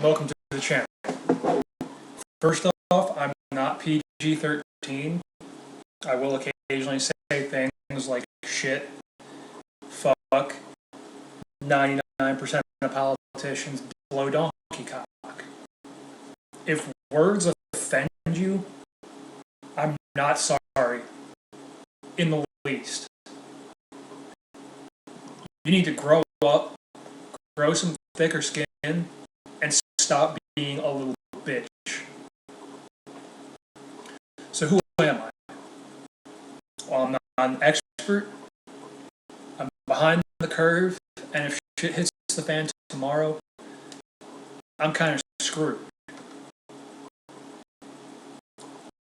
welcome to the channel. First off, I'm not PG-13. I will occasionally say things like shit, fuck, 99% of politicians blow donkey cock. If words offend you, I'm not sorry in the least. You need to grow up, grow some thicker skin, and stop being a little bitch. So who am I? Well, I'm not an expert. I'm behind the curve, and if shit hits the fan tomorrow, I'm kind of screwed.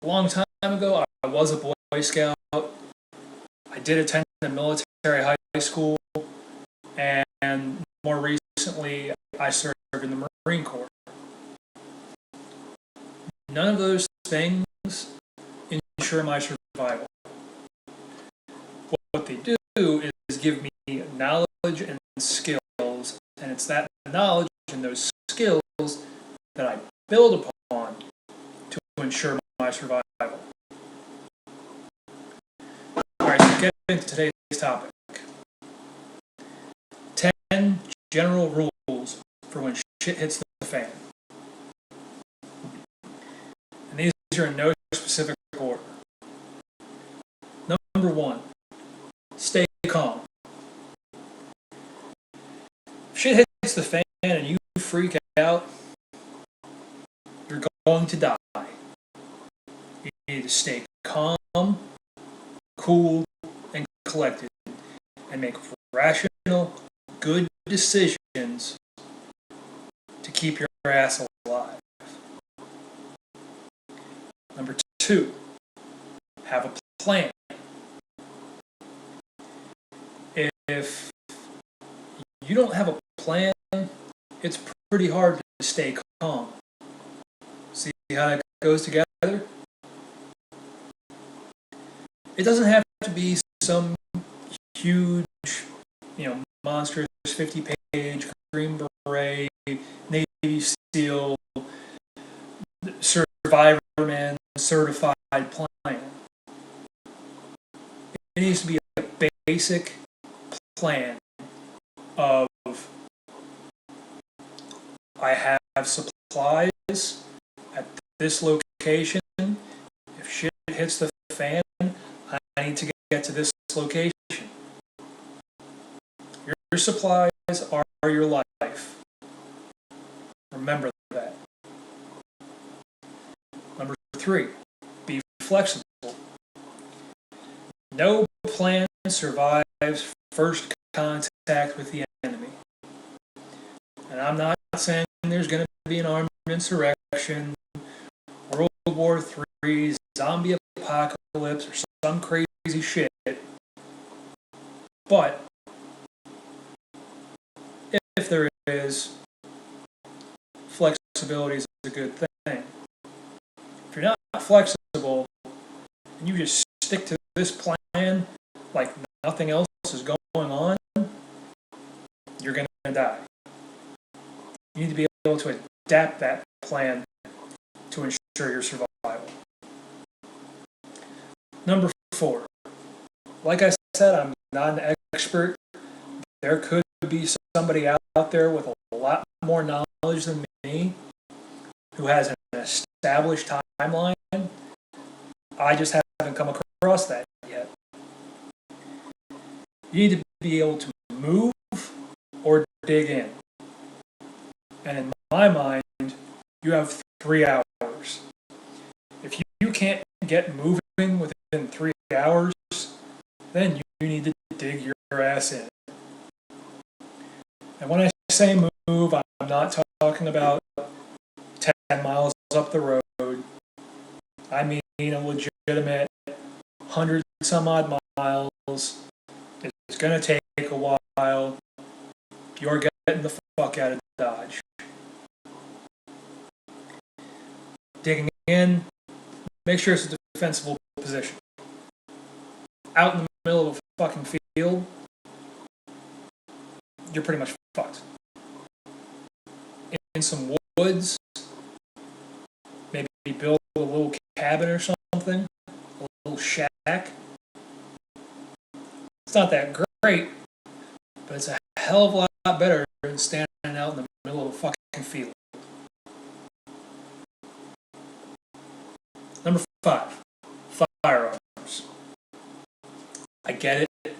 A long time ago, I was a Boy Scout. I did attend a military high school, and more recently, I served in the Marine Corps. None of those things ensure my survival. What they do is give me knowledge and skills, and it's that knowledge and those skills that I build upon to ensure my survival. Alright, so getting into today's topic. 10 general rules for when shit hits the fan. And these are in no specific order. Number 1, stay calm. If shit hits the fan and you freak out, you're going to die. You need to stay calm, cool, and collected, and make rational, good decisions to keep your ass alive. Number 2, have a plan. If you don't have a plan, it's pretty hard to stay calm. See how it goes together? It doesn't have to be some huge, monstrous 50-page Green Beret, Navy SEAL, Survivorman certified plan. It needs to be a basic plan of I have supplies at this location. If shit hits the fan, I need to get to this location. Your supplies are your life. Remember that. Number 3, be flexible. No plan survives first contact with the enemy. And I'm not saying there's going to be an armed insurrection, World War III, zombie apocalypse, or some crazy shit. But if there is, flexibility is a good thing. If you're not flexible and you just stick to this plan like nothing else is going on, you're going to die. You need to be able to adapt that plan to ensure your survival. Number 4, like I said, I'm not an expert. There could be somebody out there with a lot more knowledge than me who has an established timeline. I just haven't come across that yet. You need to be able to move or dig in. And in my mind, you have 3 hours. If you can't get moving within 3 hours, then you need to dig your ass in. And when I say move, I'm not talking about 10 miles up the road. I mean a legitimate 100 some odd miles. It's going to take a while. You're getting the fuck out of Dodge. Digging in, make sure it's a defensible position. Out in the middle of a fucking field, you're pretty much fucked. In some woods, maybe build a little cabin or something, a little shack. It's not that great, but it's a hell of a lot better than standing out in the middle of a fucking field. Number 5, firearms. I get it.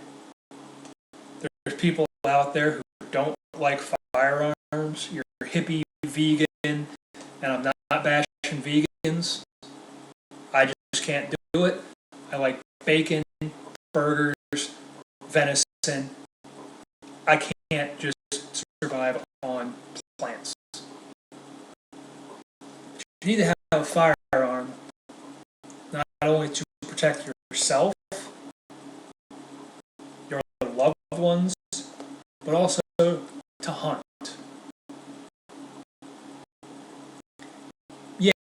There's people out there who don't like firearms. You're hippie, vegan, and I'm not bashing vegans. I just can't do it. I like bacon, burgers, venison. I can't just survive on plants. You need to have a firearm not only to protect yourself, your loved ones, but also to hunt.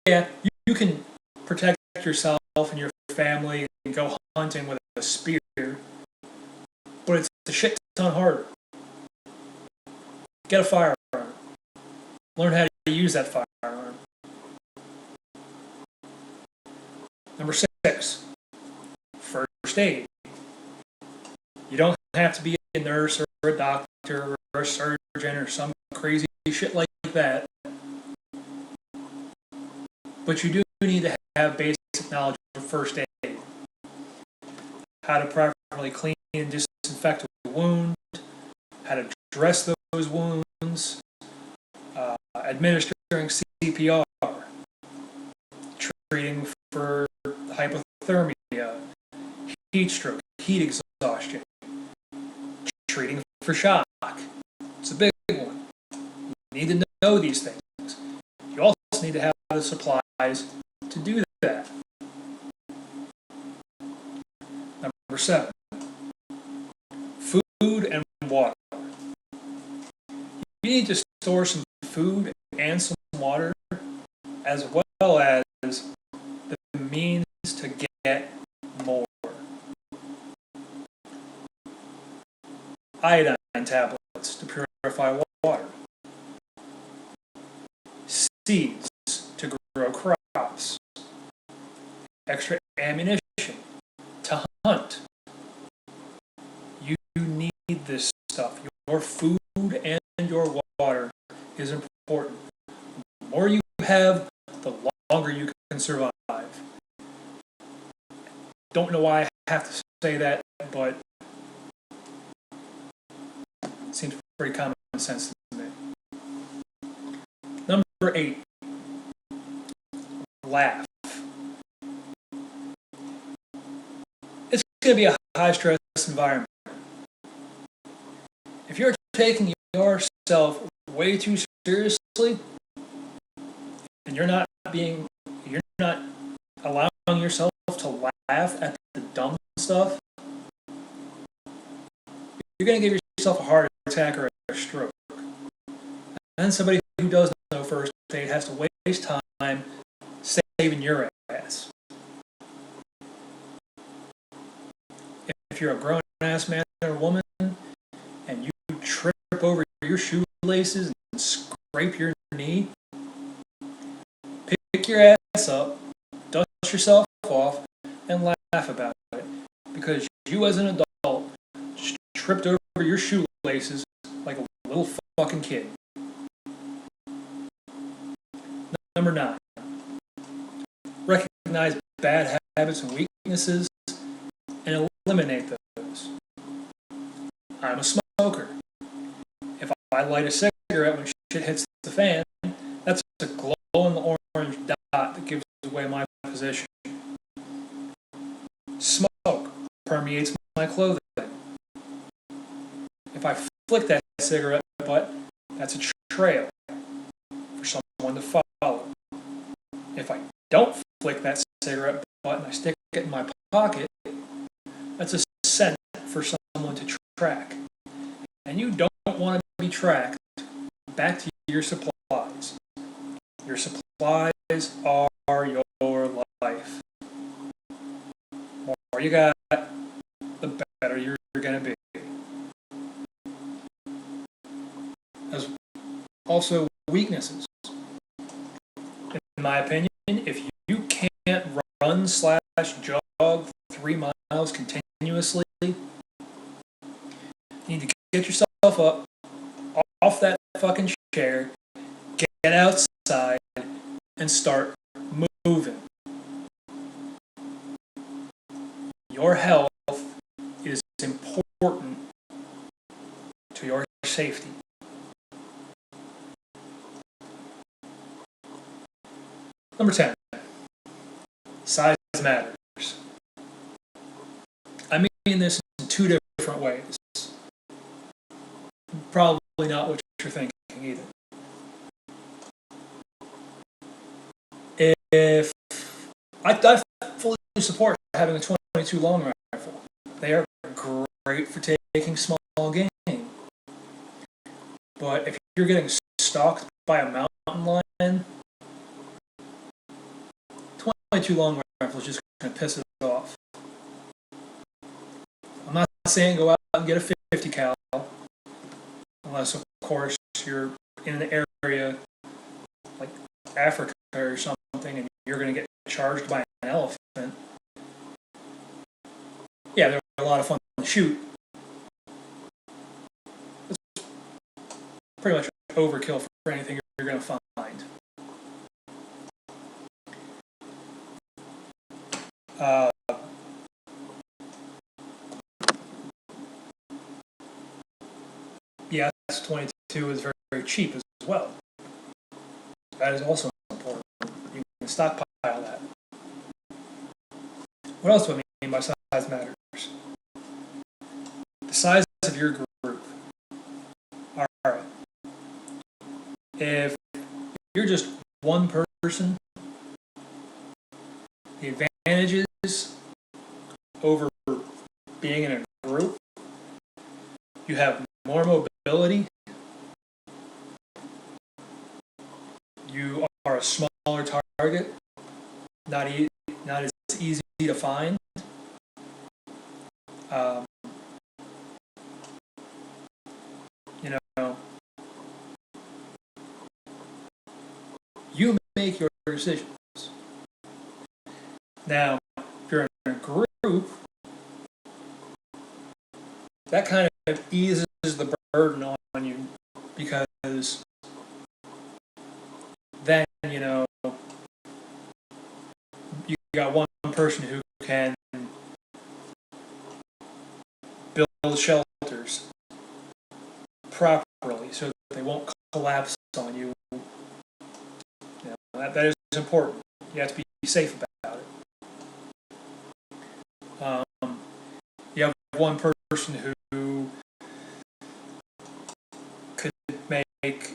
Yeah, you can protect yourself and your family and go hunting with a spear, but it's a shit ton harder. Get a firearm. Learn how to use that firearm. Number 6, first aid. You don't have to be a nurse or a doctor or a surgeon or some crazy shit like that. But you do need to have basic knowledge of first aid. How to properly clean and disinfect a wound, how to dress those wounds, administering CPR, treating for hypothermia, heat stroke, heat exhaustion, treating for shock. It's a big one. You need to know these things. You also need to have the supplies to do that. Number 7, food and water. You need to store some food and some water, as well as the means to get more. Iodine tablets to purify water. Seeds to grow crops. Extra ammunition to hunt. You need this stuff. Your food and your water is important. The more you have, the longer you can survive. Don't know why I have to say that, but it seems pretty common sense to me. Number 8, laugh. It's going to be a high-stress environment. If you're taking yourself way too seriously, and you're not allowing yourself to laugh at the dumb stuff, you're going to give yourself a heart attack or a stroke. And then somebody who does know first aid has to waste time saving your ass. If you're a grown-ass man or woman and you trip over your shoelaces and scrape your knee, pick your ass up, dust yourself off, and laugh about it. Because you as an adult just tripped over your shoelaces like a little fucking kid. Number 9, recognize bad habits and weaknesses and eliminate those. I'm a smoker. If I light a cigarette when shit hits the fan, that's a glowing orange dot that gives away my position. Smoke permeates my clothing. If I flick that cigarette butt, that's a trail for someone to follow. If I don't flick that cigarette butt and I stick it in my pocket, that's a scent for someone to track. And you don't want to be tracked. Back to your supplies. Your supplies are your life. The more you got, the better you're going to be. As also weaknesses. my opinion, if you can't run/jog 3 miles continuously, you need to get yourself up off that fucking chair, get outside, and start moving. Your health is important to your safety. Number 10, size matters. I mean this in two different ways. Probably not what you're thinking either. If I fully support having a 22 long rifle. They are great for taking small game. But if you're getting stalked by a mountain lion, 22 long rifle is just going to piss it off. I'm not saying go out and get a 50 cal, unless of course you're in an area like Africa or something and you're going to get charged by an elephant. Yeah, they're a lot of fun to shoot. It's pretty much overkill for anything you're going to find. The S22 is very, very cheap as well. That is also important. You can stockpile that. What else do I mean by size matters? The size of your group. Alright. If you're just one person, the advantages over being in a group, you have more mobility, you are a smaller target, not as easy to find. You know, you make your decisions. Now, if you're in a group, that kind of eases the burden on you, because then, you know, you got one person who can build shelters properly so that they won't collapse on you. You know, that is important. You have to be safe about it. You have one person who could make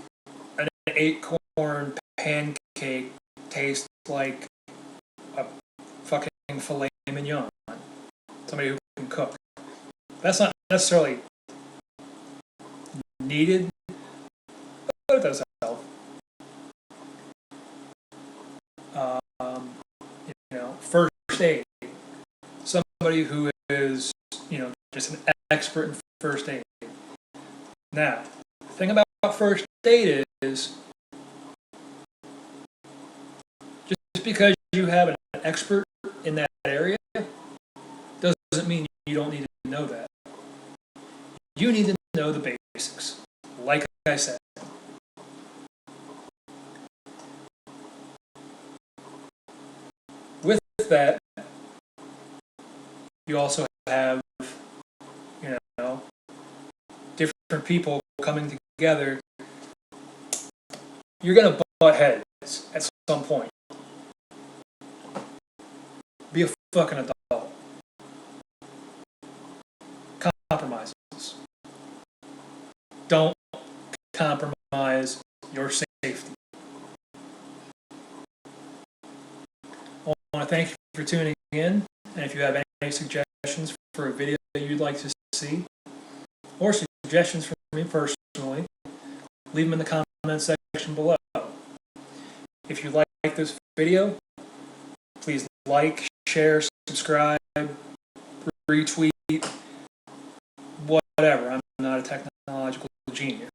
an 8-corn pancake taste like a fucking filet mignon. Somebody who can cook. That's not necessarily needed, but it does help. You know, first aid. Somebody who is, you know, just an expert in first aid. Now, the thing about first aid is, just because you have an expert in that area doesn't mean you don't need to know that. You need to know the basics, like I said. With that, you also have, you know, different people coming together. You're going to butt heads at some point. Be a fucking adult. Compromises. Don't compromise your safety. I want to thank you for tuning in, and if you have any suggestions for a video that you'd like to see, or suggestions from me personally, leave them in the comment section below. If you like this video, please like, share, subscribe, retweet, whatever. I'm not a technological genius.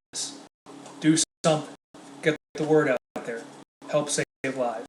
Do something. Get the word out there. Help save lives.